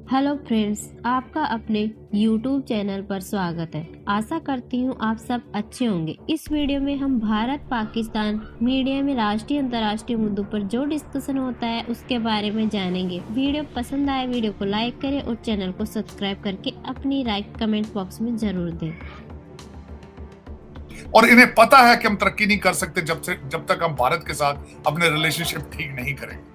Hello friends, आपका अपने YouTube channel पर स्वागत है। आशा करती हूँ आप सब अच्छे होंगे। इस वीडियो में हम भारत पाकिस्तान मीडिया में राष्ट्रीय अंतर्राष्ट्रीय मुद्दों पर जो डिस्कशन होता है उसके बारे में जानेंगे। वीडियो पसंद आए वीडियो को लाइक करें और चैनल को सब्सक्राइब करके अपनी राय कमेंट बॉक्स में जरूर दें। और इन्हें पता है कि हम तरक्की नहीं कर सकते जब तक हम भारत के साथ अपने रिलेशनशिप ठीक नहीं करेंगे।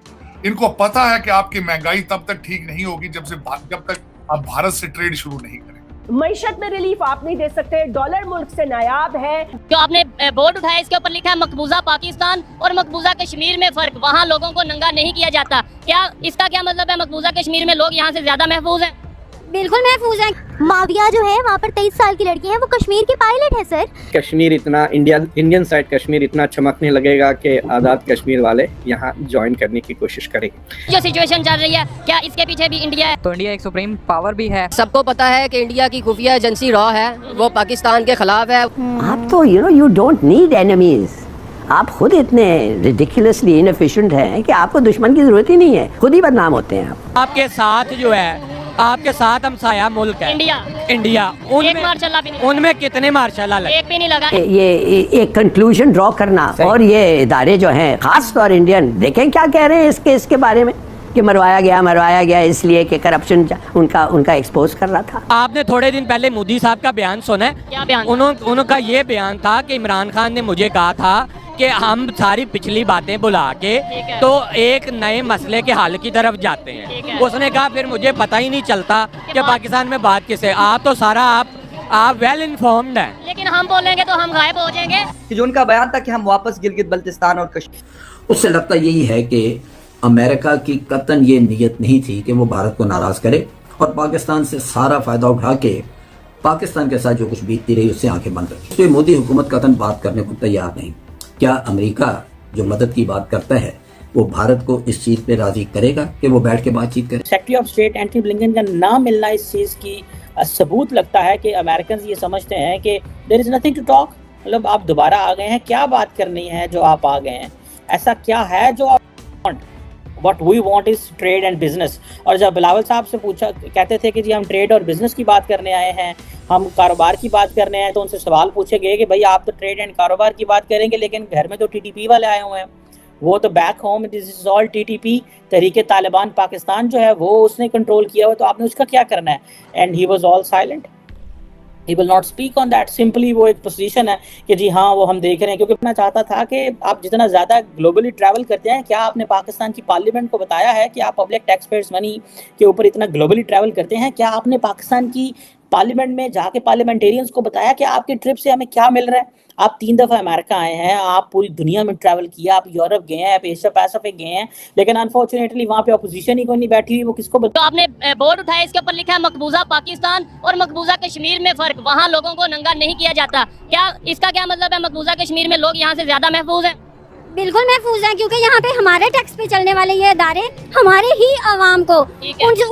इनको पता है कि आपकी महंगाई तब तक ठीक नहीं होगी जब तक आप भारत से ट्रेड शुरू नहीं करेंगे। मईशत में रिलीफ आप नहीं दे सकते, डॉलर मुल्क से नायाब है। जो आपने बोर्ड उठाया इसके ऊपर लिखा है मकबूजा पाकिस्तान और मकबूजा कश्मीर में फर्क, वहाँ लोगों को नंगा नहीं किया जाता। क्या इसका क्या मतलब है? मकबूजा कश्मीर में लोग यहाँ से ज्यादा महफूज हैं? बिल्कुल महफूज है। माविया जो है वहाँ पर 23 साल की लड़की है, वो कश्मीर की पायलट है सर। कश्मीर इतना इंडियन साइड कश्मीर इतना चमकने लगेगा कि आज़ाद कश्मीर वाले यहाँ ज्वाइन करने की कोशिश करेंगे। जो सिचुएशन चल रही है, क्या इसके पीछे भी इंडिया है? तो इंडिया एक सुप्रीम पावर भी है। सबको पता है कि इंडिया की खुफिया एजेंसी रॉ है, वो पाकिस्तान के खिलाफ है। आप तो यू डोंट नीड एनिमीज। आप खुद इतने रिडिकुलसली इनएफिशिएंट हैं कि आपको दुश्मन की जरूरत ही नहीं है, खुद ही बदनाम होते हैं आप। आपके साथ जो है, आपके साथ हमसाया मुल्क है इंडिया उनमें कितने मार्शल एक भी नहीं लगा। ये एक कंक्लूजन ड्रॉ करना, और ये इदारे जो हैं खास तौर इंडियन, देखें क्या कह रहे हैं इसके बारे में कि मरवाया गया इसलिए कि करप्शन उनका एक्सपोज कर रहा था। आपने थोड़े दिन पहले मोदी साहब का बयान सुना है? क्या बयान? उनका ये बयान था कि इमरान खान ने मुझे कहा था कि हम सारी पिछली बातें बुला के तो एक नए मसले के हल की तरफ जाते हैं। उसने कहा फिर मुझे पता ही नहीं चलता कि पाकिस्तान में बात किसे। आप तो सारा आप वेल इन्फॉर्म्ड हैं, लेकिन हम बोलेंगे तो हम गायब हो जाएंगे। जो उनका बयान था कि हम वापस गिलगित बल्तिस्तान और कश्मीर, उससे लगता यही है कि अमेरिका की कतन ये नीयत नहीं थी कि वो भारत को नाराज करे और पाकिस्तान से सारा फायदा उठा के पाकिस्तान के साथ जो कुछ बीतती रही उससे आंखें बंद रखी। तो मोदी हुकूमत कतन बात करने को तैयार नहीं। क्या अमेरिका जो मदद की बात करता है वो भारत को इस चीज पे राजी करेगा कि वो बैठ के बातचीत करे? Secretary of state Antony Blinken का ना मिलना इस चीज की सबूत लगता है कि अमेरिकन ये समझते हैं कि there is nothing to talk. मतलब आप दोबारा आ गए हैं, क्या बात करनी है जो आप आ गए हैं? ऐसा क्या है जो आप want? What we want is trade and business. और जब बिलावल साहब से पूछा, कहते थे कि जी हम ट्रेड और बिजनेस की बात करने आए हैं, हम कारोबार की बात करने आए, तो उनसे सवाल पूछे गए कि भाई आप तो ट्रेड एंड कारोबार की बात करेंगे, लेकिन घर में तो टीटीपी वाले आए हुए हैं। वो तो back home this is all TTP, Tehreek-e Taliban Pakistan जो है वो उसने कंट्रोल किया हुआ, तो आपने उसका क्या करना है? And he was all silent, he will not speak on that. Simply वो एक पोजीशन है कि जी हाँ वो हम देख रहे हैं। क्योंकि मैं चाहता था कि आप जितना ज़्यादा ग्लोबली ट्रैवल करते हैं, क्या आपने पाकिस्तान की पार्लियामेंट को बताया है कि आप पब्लिक टैक्स पेयर्स मनी के ऊपर इतना ग्लोबली ट्रैवल करते हैं? क्या आपने पाकिस्तान की पार्लियामेंट में जाके पार्लियामेंटेरियंस को बताया कि आपकी ट्रिप से हमें क्या मिल रहा है? आप 3 दफ़ा अमेरिका आए हैं, आप पूरी दुनिया में ट्रैवल किया, आप यूरोप गए हैं, आप एशिया पैसिफिक गए हैं, लेकिन अनफॉर्चुनेटली वहाँ पे अपोजिशन ही कोई नहीं बैठी हुई। वो किसको तो आपने बोर्ड उठाया इसके ऊपर लिखा है मकबूजा पाकिस्तान और मकबूजा कश्मीर में फर्क, वहाँ लोगों को नंगा नहीं किया जाता। क्या इसका क्या मतलब है? मकबूजा कश्मीर में लोग यहाँ से ज्यादा महफूज हैं? बिल्कुल महफूज है, क्योंकि यहाँ पे हमारे टैक्स पे चलने वाले ये इदारे हमारे ही अवाम को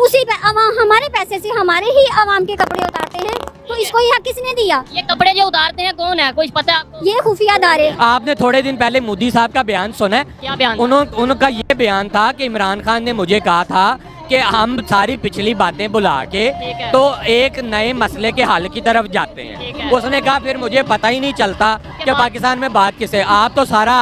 उसी पे हमारे पैसे से हमारे ही अवाम के कपड़े उतारते हैं। तो इसको यहाँ किसने दिया? ये कपड़े जो उतारते हैं कौन है, कुछ पता है आपको? ये खुफिया इदारे। आपने थोड़े दिन पहले मोदी साहब का बयान सुना है? क्या बयान? उनका ये बयान था कि इमरान खान ने मुझे कहा था कि हम सारी पिछली बातें बुला के तो एक नए मसले के हल की तरफ जाते हैं। उसने कहा फिर मुझे पता ही नहीं चलता कि पाकिस्तान में बात किसे। आप तो सारा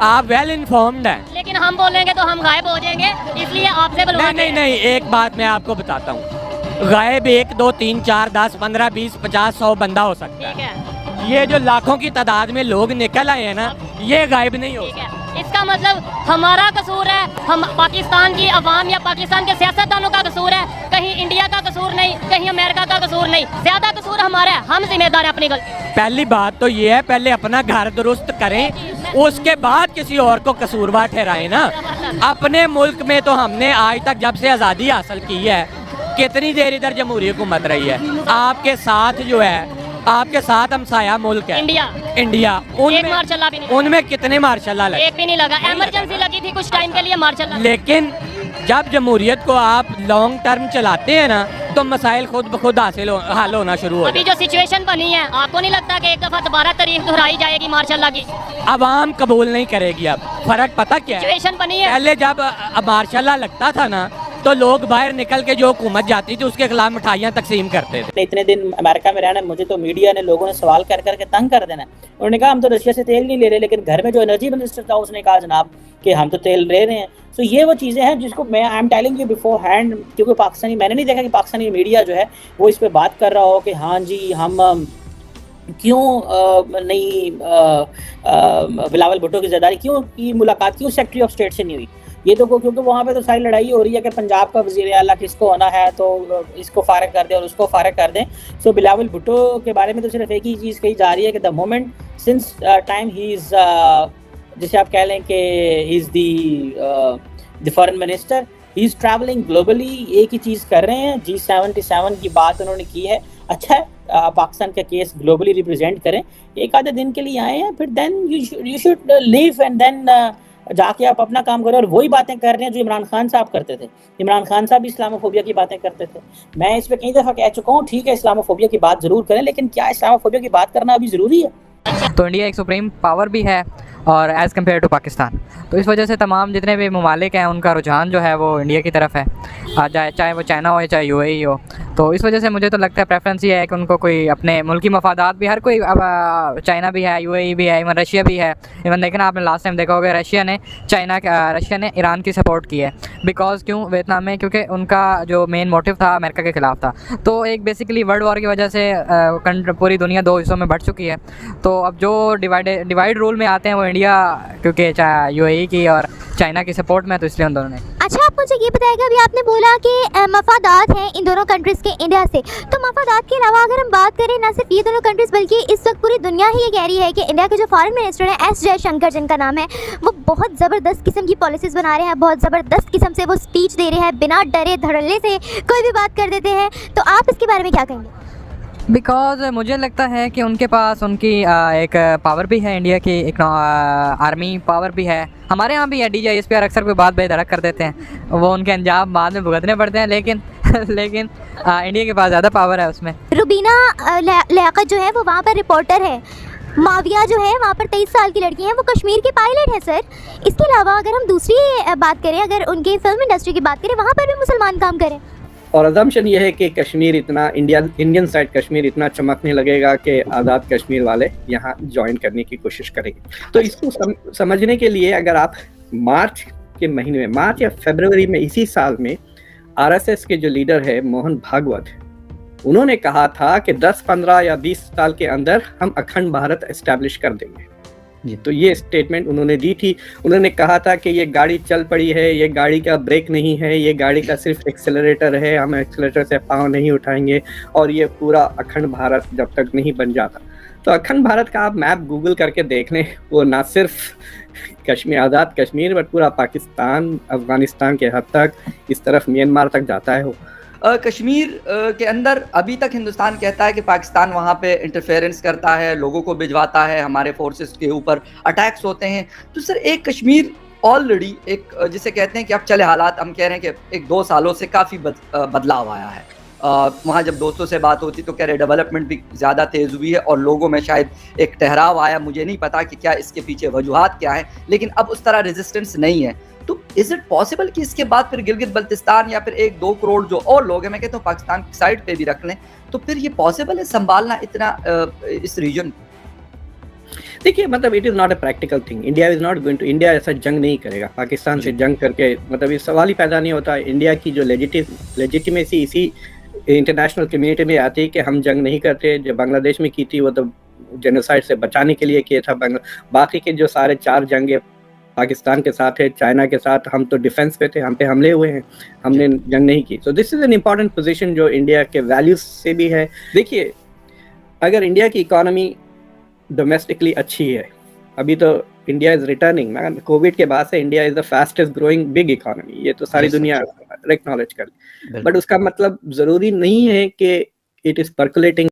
आप वेल इन्फॉर्म्ड हैं, लेकिन हम बोलेंगे तो हम गायब हो जाएंगे, इसलिए आपसे नहीं, एक बात मैं आपको बताता हूँ। गायब 1 2 3 4 10 15 20 50 100 बंदा हो सकता है। ये जो लाखों की तादाद में लोग निकल आए हैं ना, ये गायब नहीं हो सकते। इसका मतलब हमारा कसूर है, हम पाकिस्तान की अवाम या पाकिस्तान के सियासतदानों का कसूर है, कहीं इंडिया का कसूर नहीं, कहीं अमेरिका का कसूर नहीं, ज्यादा कसूर हमारा है, हम जिम्मेदार हैं अपनी गलती। पहली बात तो ये है, पहले अपना घर दुरुस्त करें, उसके बाद किसी और को कसूरवार ठहराएं ना। अपने मुल्क में तो हमने आज तक जब से आज़ादी हासिल की है, कितनी देर इधर जमहूरी हुकूमत रही है। आपके साथ जो है, आपके साथ हमसाया मुल्क है इंडिया उनमें कितने मार्शल एक भी नहीं लगा। इमरजेंसी लगी थी कुछ टाइम के लिए मार्शल। लेकिन जब जमहूरियत को आप लॉन्ग टर्म चलाते हैं ना, तो मसाइल खुद ब खुद हल होना शुरू हो। अभी जो सिचुएशन बनी है, आपको नहीं लगता कि एक दफा दोबारा तारीख दोहराई जाएगी मार्शल की? अवाम कबूल नहीं करेगी। अब फर्क पता क्या है? सिचुएशन बनी है। पहले जब मार्शल लगता था ना, तो लोग बाहर निकल के जो हुकूमत जाती थी उसके खिलाफ मिठाइयाँ तकसीम करते थे। इतने दिन अमेरिका में रहना, मुझे तो मीडिया ने, लोगों ने सवाल कर करके तंग कर देना। उन्होंने कहा हम तो रशिया से तेल नहीं ले रहे, लेकिन घर में जो एनर्जी मिनिस्टर था उसने कहा जनाब कि हम तो तेल ले रहे हैं। तो ये वो चीज़ें हैं जिसको मैं I am telling you before hand, क्योंकि पाकिस्तानी, मैंने नहीं देखा कि पाकिस्तानी मीडिया जो है वो इस पर बात कर रहा हो कि हाँ जी हम क्यों नहीं बिलावल भुट्टो की ज़रदारी क्यों की मुलाकात क्यों सेक्रेटरी ऑफ स्टेट से नहीं हुई। ये तो क्योंकि वहाँ पे तो सारी लड़ाई हो रही है कि पंजाब का वज़ीर आला किसको होना है तो इसको फारग कर दें और उसको फारग कर दें। सो बिलावल भुट्टो के बारे में तो सिर्फ एक ही चीज़ कही जा रही है कि the moment since time he is, जैसे आप कह लें कि he is the foreign minister, he is travelling globally, एक ही चीज़ कर रहे हैं। G77 की बात उन्होंने की है, अच्छा है पाकिस्तान का केस ग्लोबली रिप्रेजेंट करें, एक आधे दिन के लिए आए हैं, फिर then you should leave and then जाके आप अपना काम करो। और वही बातें कर रहे हैं जो इमरान खान साहब करते थे। इमरान खान साहब भी इस्लामोफोबिया की बातें करते थे। मैं इस पर कई दफ़ा कह चुका हूँ, ठीक है इस्लामोफोबिया की बात ज़रूर करें, लेकिन क्या इस्लामोफोबिया की बात करना अभी ज़रूरी है? तो इंडिया एक सुप्रीम पावर भी है और एज़ कम्पेयर टू पाकिस्तान, तो इस वजह से तमाम जितने भी ममालिक हैं उनका रुझान जो है वो इंडिया की तरफ है, चाहे वो चाइना हो या चाहे UAE हो। तो इस वजह से मुझे तो लगता है प्रेफरेंस ये है कि उनको कोई अपने मुल्की मफादात भी, हर कोई, अब चाइना भी है, UAE भी है, इवन रशिया भी है। इवन देखना आपने लास्ट टाइम देखा होगा रशिया ने ईरान की सपोर्ट की है, बिकॉज क्यों वियतनाम में, क्योंकि उनका जो मेन मोटिव था अमेरिका के ख़िलाफ़ था। तो एक बेसिकली वर्ल्ड वॉर की वजह से पूरी दुनिया दो हिस्सों में बढ़ चुकी है। तो अब जो डिवाइड रूल में आते हैं वो इंडिया, क्योंकि UAE की और चाइना की सपोर्ट में, तो इसलिए उन दोनों ने। अच्छा, आप मुझे ये बताइएगा, अभी आपने बोला कि मफादात हैं इन दोनों कंट्रीज़ के इंडिया से, तो मफादात के अलावा अगर हम बात करें, ना सिर्फ ये दोनों कंट्रीज़ बल्कि इस वक्त पूरी दुनिया ही ये कह रही है कि इंडिया के जो फॉरेन मिनिस्टर हैं S जयशंकर जिनका नाम है, वो बहुत ज़बरदस्त किस्म की पॉलिसीज़ बना रहे हैं, बहुत ज़बरदस्त किस्म से वो स्पीच दे रहे हैं, बिना डरे धड़ल्ले से कोई भी बात कर देते हैं। तो आप इसके बारे में क्या कहेंगे? बिकॉज मुझे लगता है कि उनके पास उनकी एक पावर भी है, इंडिया की एक आर्मी पावर भी है। हमारे यहाँ भी है, DGISPR अक्सर कोई बात बेधड़क कर देते हैं, वो उनके अंजाम बाद में भुगतने पड़ते हैं, लेकिन इंडिया के पास ज़्यादा पावर है उसमें। रुबीना लियाकत जो है वो वहाँ पर रिपोर्टर है, माविया जो है वहाँ पर 23 साल की लड़की है, वो कश्मीर की पायलट है सर। इसके अलावा अगर हम दूसरी बात करें, अगर उनकी फिल्म इंडस्ट्री की बात करें, वहाँ पर भी मुसलमान काम करें। और अजम्पशन ये है कि कश्मीर इतना इंडियन साइड कश्मीर इतना चमकने लगेगा कि आज़ाद कश्मीर वाले यहाँ ज्वाइन करने की कोशिश करेंगे। तो इसको समझने के लिए अगर आप मार्च के महीने में, मार्च या फरवरी में इसी साल में RSS के जो लीडर है मोहन भागवत, उन्होंने कहा था कि 10, 15 या 20 साल के अंदर हम अखंड भारत एस्टैब्लिश कर देंगे। तो ये स्टेटमेंट उन्होंने दी थी। उन्होंने कहा था कि ये गाड़ी चल पड़ी है, ये गाड़ी का ब्रेक नहीं है, ये गाड़ी का सिर्फ एक्सेलरेटर है, हम एक्सेलरेटर से पाँव नहीं उठाएंगे, और ये पूरा अखंड भारत जब तक नहीं बन जाता। तो अखंड भारत का आप मैप गूगल करके देख लें, वो ना सिर्फ कश्मीर, आज़ाद कश्मीर, बट पूरा पाकिस्तान, अफगानिस्तान के हद तक, इस तरफ म्यांमार तक जाता है वो। कश्मीर के अंदर अभी तक हिंदुस्तान कहता है कि पाकिस्तान वहाँ पे इंटरफेरेंस करता है, लोगों को भिजवाता है, हमारे फोर्सेस के ऊपर अटैक्स होते हैं। तो सर एक कश्मीर ऑलरेडी एक जिसे कहते हैं कि अब चले हालात, हम कह रहे हैं कि 1-2 सालों से काफ़ी बदलाव आया है। वहाँ जब दोस्तों से बात होती तो कह रहे डेवलपमेंट भी ज़्यादा तेज़ हुई है और लोगों में शायद एक ठहराव आया। मुझे नहीं पता कि क्या इसके पीछे वजूहात क्या है, लेकिन अब उस तरह रेजिस्टेंस नहीं है। तो इज इट पॉसिबल कि इसके बाद फिर गिलगित बल्तिस्तान या फिर 1-2 करोड़ जो और लोग हैं, मैं कहता हूँ पाकिस्तान की साइड पे भी रख लें, तो फिर ये पॉसिबल है संभालना इतना इस रीजन को? देखिए, मतलब it is not a practical thing. India is not going to, India ऐसा जंग नहीं करेगा पाकिस्तान से जंग करके, मतलब ये सवाल ही पैदा नहीं होता। इंडिया की जो लेजिटिमेसी इसी इंटरनेशनल कम्युनिटी में आती है कि हम जंग नहीं करते। जो बांग्लादेश में की थी वो तो जेनोसाइड से बचाने के लिए किया था। बाकी के जो सारे 4 जंगे पाकिस्तान के साथ है, चाइना के साथ, हम तो डिफेंस पे थे, हम पे हमले हुए हैं, हमने जंग नहीं की। So this is an important position जो इंडिया के वैल्यूज से भी है। देखिए, अगर इंडिया की इकोनॉमी डोमेस्टिकली अच्छी है, अभी तो इंडिया इज़ रिटर्निंग, कोविड के बाद से India is the fastest growing big economy, ये तो सारी दुनिया एक्नॉलेज कर, बट उसका मतलब ज़रूरी नहीं है कि इट इज़ पर्कुलेटिंग